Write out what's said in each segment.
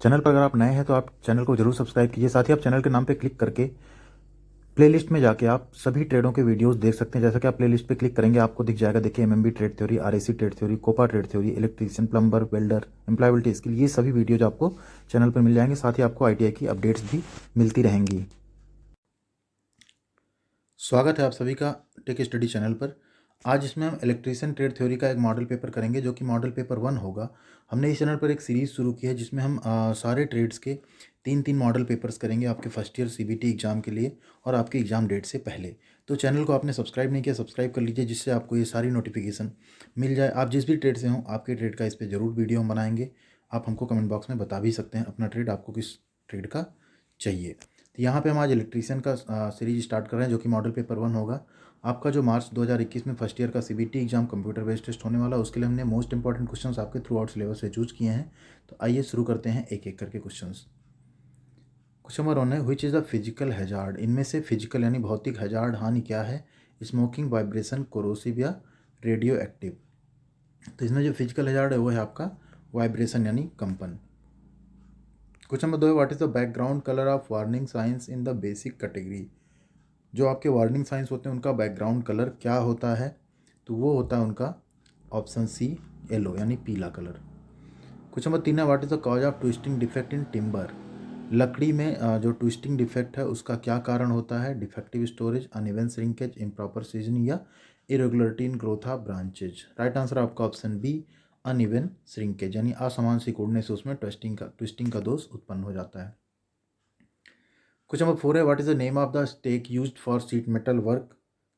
Channel पर अगर आप नए हैं तो आप चैनल को जरूर सब्सक्राइब कीजिए। साथ ही आप चैनल के नाम पर क्लिक करके प्लेलिस्ट में जाके आप सभी ट्रेडों के वीडियोस देख सकते हैं। जैसा कि आप प्लेलिस्ट पे क्लिक करेंगे आपको दिख जाएगा, देखिए MMB trade theory, RAC trade theory, COPA trade theory, electrician, plumber, welder, employability skill, ये सभी वीडियोज आपको चैनल पर मिल जाएंगे। साथ ही आपको आईटीआई की अपडेट्स भी मिलती रहेंगी। स्वागत है आप सभी का टेक स्टडी चैनल पर। आज इसमें हम इलेक्ट्रीशियन ट्रेड थ्योरी का एक मॉडल पेपर करेंगे जो कि मॉडल पेपर 1 होगा। हमने इस चैनल पर एक सीरीज़ शुरू की है जिसमें हम सारे ट्रेड्स के 3 मॉडल पेपर्स करेंगे आपके फर्स्ट ईयर सीबीटी एग्ज़ाम के लिए और आपके एग्ज़ाम डेट से पहले। तो चैनल को आपने सब्सक्राइब नहीं किया, सब्सक्राइब कर लीजिए जिससे आपको ये सारी नोटिफिकेशन मिल जाए। आप जिस भी ट्रेड से हों आपके ट्रेड का इस पर ज़रूर वीडियो हम बनाएंगे। आप हमको कमेंट बॉक्स में बता भी सकते हैं अपना ट्रेड आपको किस ट्रेड का चाहिए। तो यहाँ पे हम आज इलेक्ट्रीशियन का सीरीज स्टार्ट कर रहे हैं जो कि मॉडल पेपर 1 होगा। आपका जो मार्च 2021 में फर्स्ट ईयर का CBT exam computer based test होने वाला, उसके लिए हमने मोस्ट इंपॉर्टेंट क्वेश्चंस आपके थ्रू आउट सिलेबस से चूज किए हैं। तो आइए शुरू करते हैं एक एक करके क्वेश्चंस। क्वेश्चन नंबर 1 है, which is the physical hazard. इनमें से फिजिकल यानी भौतिक हैजार्ड हानि क्या है? स्मोकिंग, वाइब्रेशन, कोरोसिव या रेडियो एक्टिव। तो इसमें जो फिजिकल हैजार्ड है वो है आपका वाइब्रेशन यानी कंपन। क्वेश्चन नंबर 2 है, what is the background colour of warning science in the basic category. जो आपके वार्निंग साइंस होते हैं उनका बैकग्राउंड कलर क्या होता है? तो वो होता है उनका ऑप्शन सी येलो यानी पीला कलर। क्वेश्चन नंबर 3 है, what is the cause of twisting defect in timber. लकड़ी में जो ट्विस्टिंग डिफेक्ट है उसका क्या कारण होता है? Defective storage, uneven shrinkage, improper seasoning या irregularity in growth of branches. Right answer आपका ऑप्शन बी अनइवन श्रिंकेज यानी असमान सिकुड़ने से उसमें ट्विस्टिंग का दोष उत्पन्न हो जाता है। क्वेश्चन नंबर 4 है, what is the name of the stake used for sheet metal work.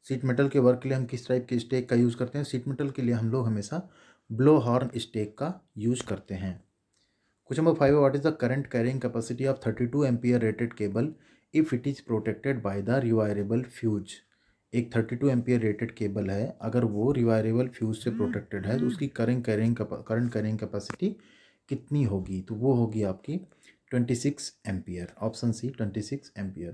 Sheet metal के वर्क के लिए हम किस टाइप के स्टेक का यूज़ करते हैं? सीट मेटल के लिए हम लोग हमेशा ब्लो हॉर्न स्टेक का यूज करते हैं। क्वेश्चन नंबर 5 है, what is the current carrying capacity of 32 ampere rated cable if it is protected by the rewirable fuse. एक 32 एम्पियर रेटेड केबल है, अगर वो रिवायरेबल फ्यूज से प्रोटेक्टेड है तो उसकी करंट कैरिंग कैपेसिटी कितनी होगी? तो वो होगी आपकी 26 ampere. Option C 26 ampere.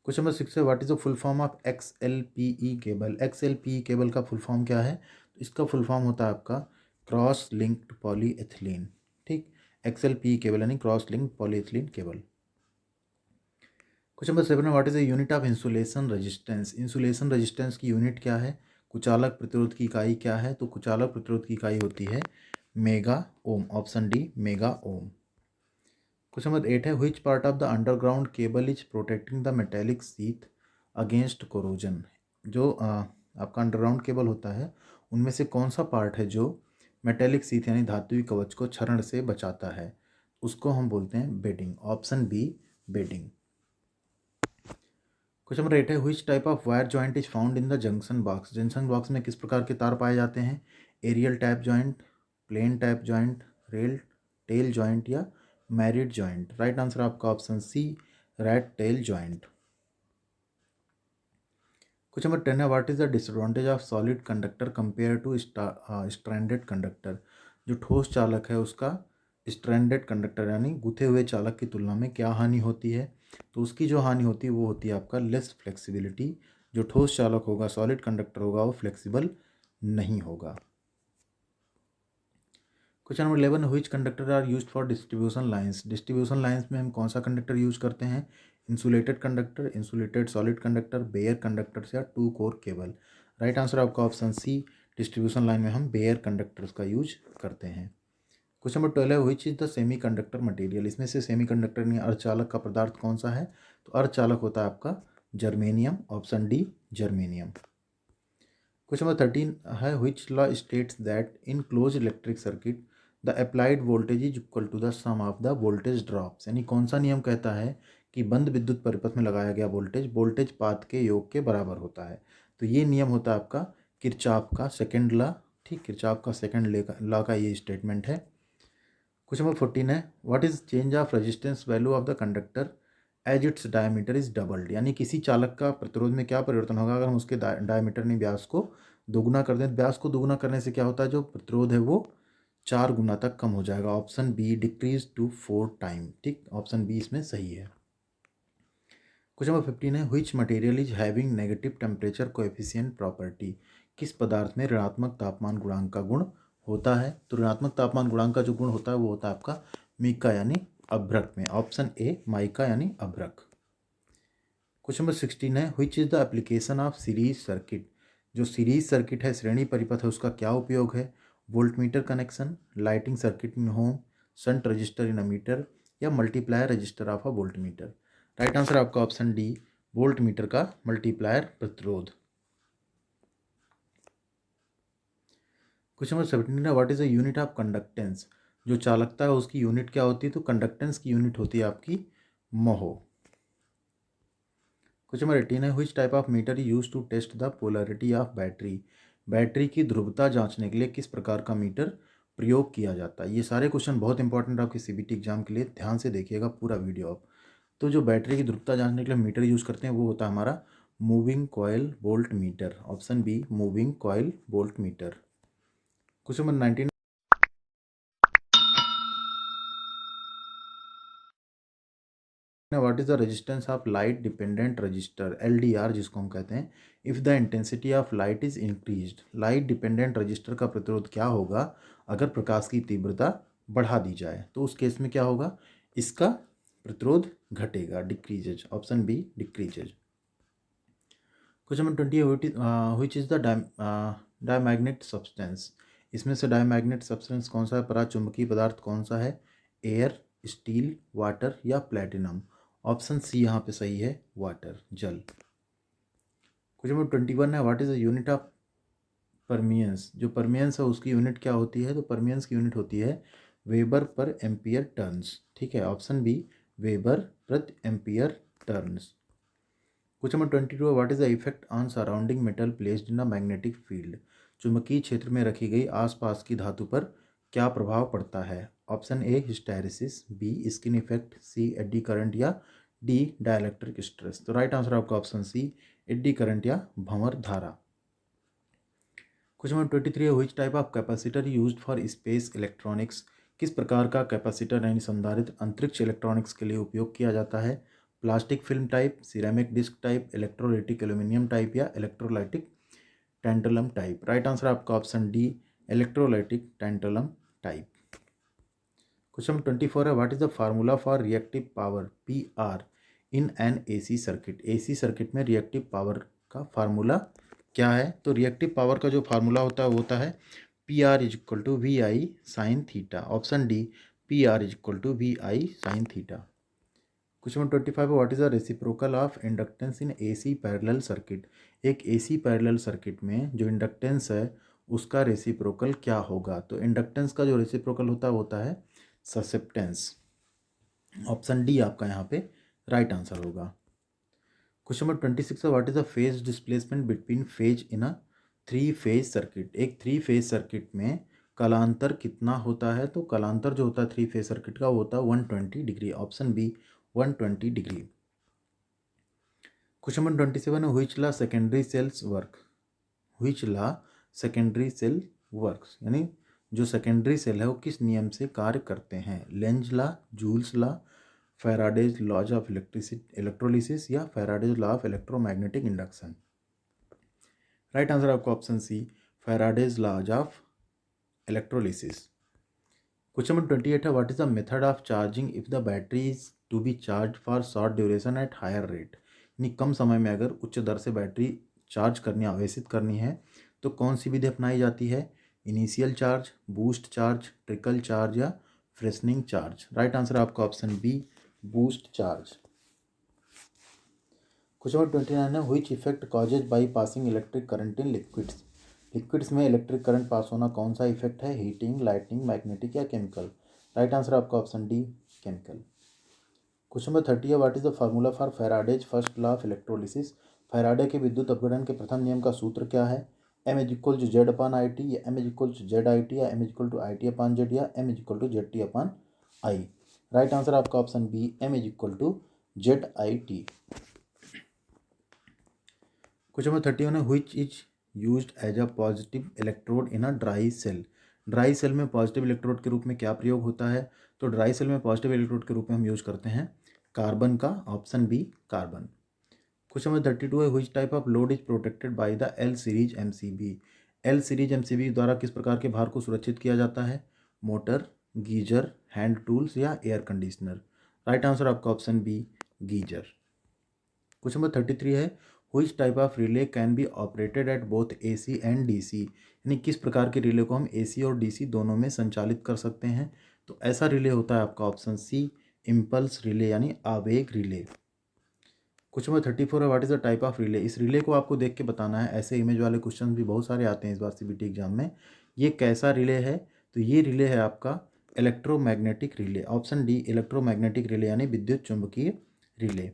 Question number 6 है, what is the full form of XLPE cable. XLPE cable का फुल फॉर्म क्या है? तो इसका फुल फॉर्म होता है आपका क्रॉस लिंक्ड पॉलीएथिलीन। ठीक, XLPE केबल यानी cross linked polyethylene cable. Question number 7 है, what is the unit of insulation resistance. Insulation resistance की यूनिट क्या है? कुचालक प्रतिरोध की इकाई क्या है? तो कुचालक प्रतिरोध की इकाई होती है mega ohm. Option D mega ohm. Question number 8 है, which part of the underground cable is protecting the metallic sheath against corrosion. जो आपका अंडरग्राउंड केबल होता है उनमें से कौन सा पार्ट है जो मेटेलिक सीथ यानी धातुई कवच को क्षरण से बचाता है? उसको हम बोलते हैं bedding. Option B bedding. Question number 8 है, which type of wire joint is found in the junction box. Junction box में किस प्रकार के तार पाए जाते हैं? Aerial tap joint, plain tap joint, rat tail joint या मैरिड जॉइंट। राइट आंसर आपका option C rat tail joint. Question number 10 है, what is the disadvantage of solid conductor compare to stranded conductor. जो ठोस चालक है उसका stranded conductor यानी गुथे हुए चालक की तुलना में क्या हानि होती है? तो उसकी जो हानि होती है वो होती है आपका लेस फ्लेक्सिबिलिटी। जो ठोस चालक होगा, सॉलिड कंडक्टर होगा, वो फ्लेक्सिबल नहीं होगा। Question number 11, which conductor are used for distribution lines. Distribution lines में हम कौन सा कंडक्टर यूज करते हैं? Insulated conductor, insulated solid conductor, bare conductor या two core cable. Right answer आपका ऑप्शन सी डिस्ट्रीब्यूशन लाइन में हम बेयर कंडक्टर्स का यूज करते हैं। क्वेश्चन नंबर 12 है, which is the semi conductor material. इसमें से सेमी कंडक्टर यानी अर्धचालक का पदार्थ कौन सा है? तो अर्धचालक होता है आपका germanium. Option D germanium. Question number 13 है, which law states that in close electric circuit the applied voltage is equal to the sum of the voltage drops. यानी कौन सा नियम कहता है कि बंद विद्युत परिपथ में लगाया गया वोल्टेज पाथ के योग के बराबर होता है? तो ये नियम होता है आपका किरचॉफ का सेकंड लॉ। ठीक, किरचॉफ का सेकंड लॉ का ये स्टेटमेंट है। क्वेश्चन नंबर 14 है, what is change of resistance value of the conductor as its diameter is doubled. यानी किसी चालक का प्रतिरोध में क्या परिवर्तन होगा अगर हम उसके डायमीटर यानी व्यास को दोगुना कर दें? व्यास को दोगुना करने से क्या होता है, जो प्रतिरोध है वो 4 गुना तक कम हो जाएगा। Option B decrease to 4 time. ठीक, ऑप्शन बी इसमें सही है। क्वेश्चन नंबर 15 है, which material is having negative temperature coefficient property. किस पदार्थ में ऋणात्मक तापमान गुणांक का गुण होता है? तो ऋणात्मक तापमान गुणांक का जो गुण होता है वो होता है आपका मीका यानी अभ्रक में। ऑप्शन ए माइका यानी अभ्रक। क्वेश्चन नंबर 16 है, which is the application of series circuit. जो सीरीज सर्किट है, श्रेणी परिपथ है, उसका क्या उपयोग है? Voltmeter connection, lighting circuit in home, shunt resistor in a meter, या multiplier resistor of a voltmeter. Right answer आपका ऑप्शन डी, वोल्टमीटर का मल्टीप्लायर प्रतिरोध। क्वेश्चन नंबर 17 है, what is the unit of conductance. जो चालकता है उसकी यूनिट क्या होती है? तो कंडक्टेंस की यूनिट होती है आपकी मोहो। क्वेश्चन नंबर 18 है, which type of meter use to test the polarity of battery. Battery की ध्रुवता जांचने के लिए किस प्रकार का मीटर प्रयोग किया जाता है? ये सारे क्वेश्चन बहुत इंपॉर्टेंट है आपके सीबीटी एग्जाम के लिए, ध्यान से देखिएगा पूरा वीडियो आप। तो जो बैटरी की ध्रुवता जांचने के लिए मीटर यूज करते हैं वो होता है हमारा moving coil voltmeter. Option B, moving coil voltmeter. Question number 19, what is the resistance of light dependent resistor, LDR जिसको हम कहते हैं, if the intensity of light is increased. Light dependent resistor का प्रतिरोध क्या होगा अगर प्रकाश की तीव्रता बढ़ा दी जाए? तो उस केस में क्या होगा? इसका प्रतिरोध घटेगा, decreases. Option B, decreases. Question number 20, which is the diamagnet substance. इसमें से डायमैग्नेट सब्सटेंस कौन सा है? पराचुंबकीय पदार्थ कौन सा है? एयर, स्टील, वाटर या प्लेटिनम। ऑप्शन सी यहाँ पे सही है, वाटर, जल। क्वेश्चन नंबर 21 है, what is the unit of परमियंस। जो परमियंस है उसकी यूनिट क्या होती है? तो परमियंस की यूनिट होती है वेबर पर एम्पियर टर्न्स। ठीक है, ऑप्शन बी, वेबर प्रति ampere turns. Question number 22, what is the effect on surrounding metal placed in a magnetic field. चुंबकीय क्षेत्र में रखी गई आसपास की धातु पर क्या प्रभाव पड़ता है? Option A, hysteresis, B, skin effect, C, eddy current, या डी, डाइलेक्ट्रिक स्ट्रेस। तो राइट आंसर आपका ऑप्शन सी, एडी करंट या भंवर धारा। क्वेश्चन नंबर 23 है, which type of capacitor used for space electronics. किस प्रकार का कैपेसिटर यानी संधारित्र अंतरिक्ष इलेक्ट्रॉनिक्स के लिए उपयोग किया जाता है? Plastic film type, ceramic disc type, electrolytic aluminium type, या electrolytic tantalum type. Right answer आपका option D, electrolytic tantalum type. Question number 24 है, what is the formula for reactive power P R in an AC circuit. AC circuit में reactive power का formula क्या है? तो reactive power का जो formula होता है वो होता है P R is equal to V I sine theta. Option D, P R is equal to V I sine theta. Question number 25 है, what is the reciprocal of inductance in AC parallel circuit. एक AC parallel circuit में जो inductance है उसका reciprocal क्या होगा? तो inductance का जो रेसिप्रोकल होता है ससेप्टेंस। ऑप्शन डी आपका यहाँ पे राइट आंसर होगा। क्वेश्चन नंबर 26 है, what is the phase displacement between phase in a three phase circuit. एक थ्री फेज सर्किट में कलांतर कितना होता है? तो कलांतर जो होता है थ्री फेज सर्किट का वो होता है 120 degree. Option B, 120 degree. Question number 27 है, which law secondary cells work. Which law secondary cell works, यानी जो सेकेंडरी सेल है वो किस नियम से कार्य करते हैं? Lenz law, Joule's law, Faraday's laws of electrolysis, या Faraday's law of electromagnetic induction. Right answer आपका option C, Faraday's laws of electrolysis. Question number 28 है, what is the method of charging if the battery is to be charge for short duration at higher rate. यानी कम समय में अगर उच्च दर से battery charge करनी, आवेशित करनी है तो कौन सी विधि अपनाई जाती है? Initial charge, boost charge, trickle charge, या फ्रेशनिंग चार्ज। राइट आंसर आपका option B, boost charge. Question number 29 है, which effect causes by passing electric current in liquids. Liquids में इलेक्ट्रिक करंट पास होना कौन सा इफेक्ट है? हीटिंग, लाइटनिंग, मैग्नेटिक, या chemical. Right answer आपका option D, chemical. Question number 30 है, what is the formula for Faraday's first law of electrolysis. Faraday के विद्युत अपघटन के प्रथम नियम का सूत्र क्या है? M is equal to Z upon I T, या M is equal to Z I T, या M is equal to I T upon Z, या M is equal to Z T upon I. Right answer आपका option B, M is equal to Z I T. Question number 31 है, which is used as a positive electrode in a dry cell. Dry cell में positive electrode के रूप में क्या प्रयोग होता है? तो ड्राई सेल में पॉजिटिव इलेक्ट्रोड के रूप में हम यूज करते हैं कार्बन का। Option B, carbon. Question number 32 है, which type of load is protected by the L series MCB. L series MCB द्वारा किस प्रकार के भार को सुरक्षित किया जाता है? मोटर, गीजर, हैंड टूल्स या एयर कंडीशनर। राइट आंसर आपका option B geyser. Question number 33 है which type of relay can be operated at both AC and DC, यानी किस प्रकार के रिले को हम AC और DC दोनों में संचालित कर सकते हैं। तो ऐसा रिले होता है आपका ऑप्शन सी इम्पल्स रिले यानी आवेग रिले। क्वेश्चन नंबर 34 है what is the type of relay. इस रिले को आपको देख के बताना है, ऐसे इमेज वाले क्वेश्चन भी बहुत सारे आते हैं इस बार CBT एग्जाम में। ये कैसा रिले है, तो ये रिले है आपका electromagnetic relay, option D electromagnetic relay यानी विद्युत चुंबकीय relay.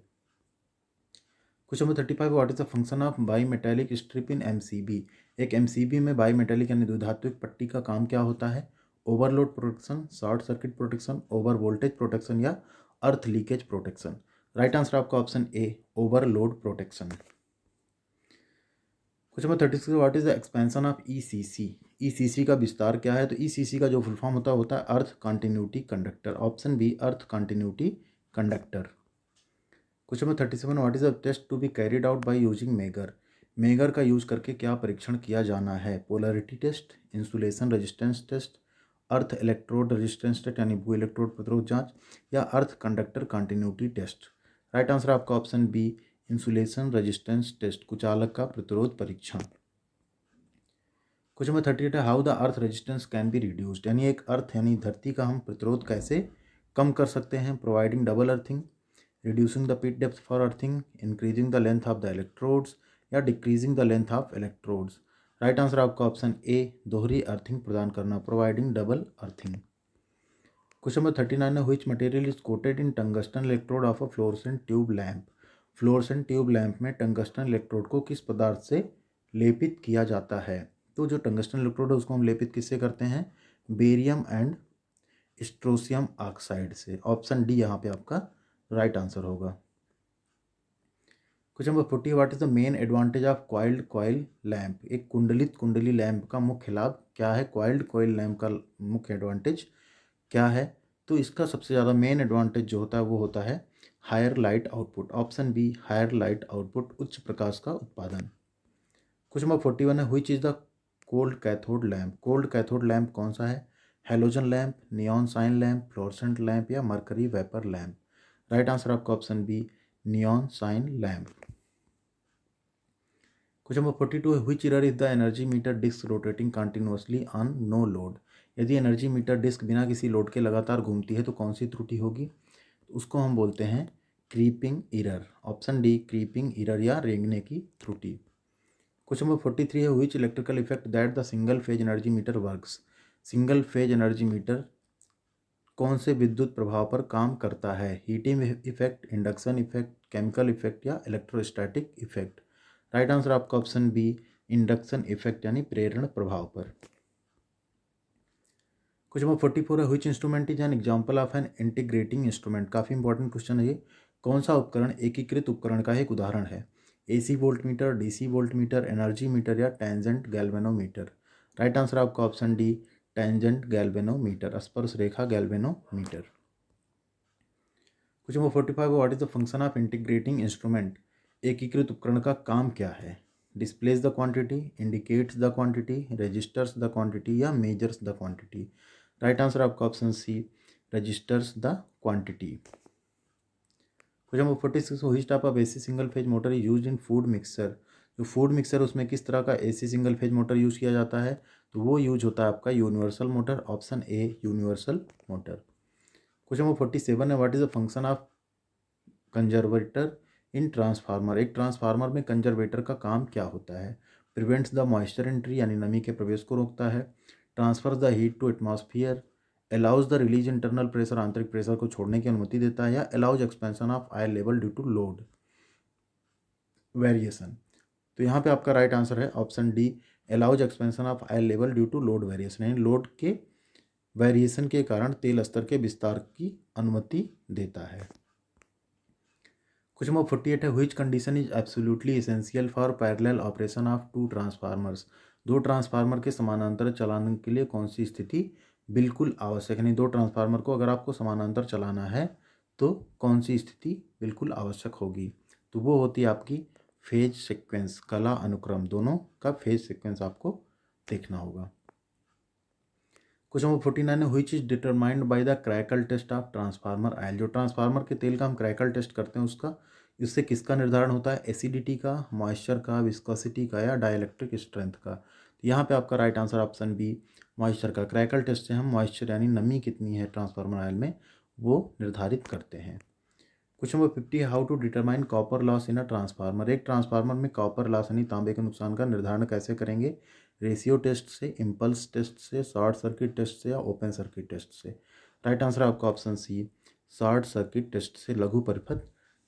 Question number 35 what is the function of bimetallic strip in MCB। एक MCB में बाई मेटेलिक यानी द्विधात्विक पट्टी का काम क्या होता है। Overload protection, short circuit protection, over voltage protection या earth leakage protection. Right answer आपका option A overload protection. Question number 36 what is the expansion of ECC। ECC का विस्तार क्या है, तो ECC का जो फुल फॉर्म होता है earth continuity conductor, option B earth continuity conductor. Question number 37 what is the test to be carried out by using megger. Megger का यूज करके क्या परीक्षण किया जाना है। Polarity test, insulation resistance test, earth electrode resistance test यानी भू electrode प्रतिरोध जांच या earth conductor continuity test. Right answer आपका option B insulation resistance test, कुचालक का प्रतिरोध परीक्षण। क्वेश्चन नंबर 38 है how the earth resistance can be reduced, यानी एक अर्थ यानी धरती का हम प्रतिरोध कैसे कम कर सकते हैं। Providing double earthing, reducing the pit depth for earthing, increasing the length of the electrodes या decreasing the length of electrodes. Right answer आपका ऑप्शन ए दोहरी अर्थिंग प्रदान करना, providing double earthing. Question number 39 है which material is coated in tungsten electrode of a fluorescent tube lamp. Fluorescent tube lamp में tungsten electrode को किस पदार्थ से लेपित किया जाता है। तो जो टंगस्टन इलेक्ट्रोड है उसको हम लेपित किससे करते हैं, बेरियम एंड स्ट्रोसियम ऑक्साइड से, ऑप्शन डी यहाँ पे आपका राइट आंसर होगा। Question number 40 what is the main advantage of coiled coil lamp. एक कुंडलित कुंडली लैंप का मुख्य लाभ क्या है। क्वाइल्ड कॉइल लैंप का मुख्य एडवांटेज क्या है, तो इसका सबसे ज़्यादा मेन एडवांटेज जो होता है वो होता है higher light output, option B higher light output, उच्च प्रकाश का उत्पादन। क्वेश्चन नंबर 41 है which is the cold cathode lamp. Cold cathode lamp कौन सा है। Halogen lamp, neon sign lamp, fluorescent lamp या mercury vapour lamp. Right answer आपका option B neon sign lamp. Question number 42 है which error is the energy meter disc rotating continuously on no load. यदि energy meter disc बिना किसी load के लगातार घूमती है तो कौन सी त्रुटि होगी, तो उसको हम बोलते हैं creeping error, option D creeping error या रेंगने की त्रुटि। क्वेश्चन नंबर 43 है which electrical effect that the single phase energy meter works. Single phase energy meter कौन से विद्युत प्रभाव पर काम करता है। Heating effect, induction effect, chemical effect या इलेक्ट्रोस्टैटिक इफेक्ट। राइट आंसर आपका ऑप्शन बी इंडक्शन इफेक्ट यानी प्रेरण प्रभाव पर। क्वेश्चन नंबर 44 है which instrument is an example of N integrating instrument. काफ़ी इंपॉर्टेंट क्वेश्चन है ये। कौन सा उपकरण एकीकृत उपकरण का एक उदाहरण है। AC voltmeter, DC voltmeter, energy meter या टेंजेंट गैल्वेनोमीटर। राइट आंसर आपका ऑप्शन डी टेंजेंट गैल्वेनोमीटर, स्पर्श रेखा galvanometer. Question number 45 what is the function of integrating instrument. एकीकृत उपकरण का काम क्या है। Displace the quantity, indicates the quantity, registers the quantity या measures the quantity. Right answer आपका option C registers the quantity. Question number 46 which type of AC single phase motor is used in food mixer. जो food mixer उसमें किस तरह का AC single phase motor use किया जाता है, तो वो यूज होता है आपका universal motor, option a universal motor. Question number 47 है what is the function of conservator in transformer. एक ट्रांसफार्मर में कंजर्वेटर का काम क्या होता है। प्रिवेंट्स द मॉइस्चर एंट्री यानी नमी के प्रवेश को रोकता है, transfer the heat to atmosphere, allows the release internal pressure आंतरिक प्रेशर को छोड़ने की अनुमति देता है या allows expansion of oil level due to load variation. तो यहाँ पे आपका राइट आंसर है option D allows expansion of oil level due to load variation, यानी लोड के वेरिएशन के कारण तेल स्तर के विस्तार की अनुमति देता है। क्वेश्चन नंबर 48 है which condition is absolutely essential for parallel operation of two transformers. दो ट्रांसफार्मर के समानांतर चलाने के लिए कौन सी स्थिति बिल्कुल आवश्यक है। नहीं, दो ट्रांसफार्मर को अगर आपको समानांतर चलाना है तो कौन सी स्थिति बिल्कुल आवश्यक होगी, तो वो होती है आपकी फेज सीक्वेंस, कला अनुक्रम, दोनों का फेज सीक्वेंस आपको देखना होगा। क्वेश्चन नंबर 49 है, which is determined by the crackle test of transformer oil. जो ट्रांसफार्मर के तेल का हम क्रैकल टेस्ट करते हैं उसका, इससे किसका निर्धारण होता है, एसिडिटी का, मॉइस्चर का, विस्कोसिटी का, या डाइलेक्ट्रिक स्ट्रेंथ का। तो यहाँ पे आपका right answer option B, moisture का। क्रैकल टेस्ट से हम मॉइस्चर यानी नमी कितनी है ट्रांसफार्मर ऑयल में वो निर्धारित करते हैं। Question number 50, how to determine copper loss in a transformer. एक ट्रांसफार्मर में कॉपर लॉस यानी तांबे के नुकसान का निर्धारण कैसे करेंगे, रेशियो टेस्ट से, इम्पल्स टेस्ट से, शॉर्ट सर्किट टेस्ट से, या ओपन सर्किट टेस्ट से। राइट आंसर है आपका option C, short circuit test से, लघु परिपथ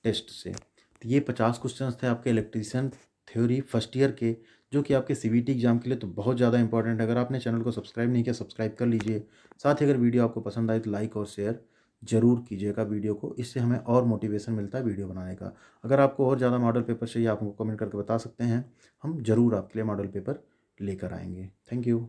टेस्ट से। तो ये 50 क्वेश्चन थे आपके इलेक्ट्रीशियन थ्योरी फर्स्ट ईयर के, जो कि आपके सीबीटी एग्जाम के लिए तो बहुत ज़्यादा इंपॉर्टेंट है। अगर आपने चैनल को सब्सक्राइब नहीं किया, सब्सक्राइब कर लीजिए। साथ ही अगर वीडियो आपको पसंद आए तो लाइक और शेयर जरूर कीजिएगा वीडियो को, इससे हमें और मोटिवेशन मिलता है वीडियो बनाने का। अगर आपको और ज़्यादा मॉडल पेपर चाहिए, आप हमको कमेंट करके बता सकते हैं, हम जरूर आपके लिए मॉडल पेपर लेकर आएंगे। Thank you.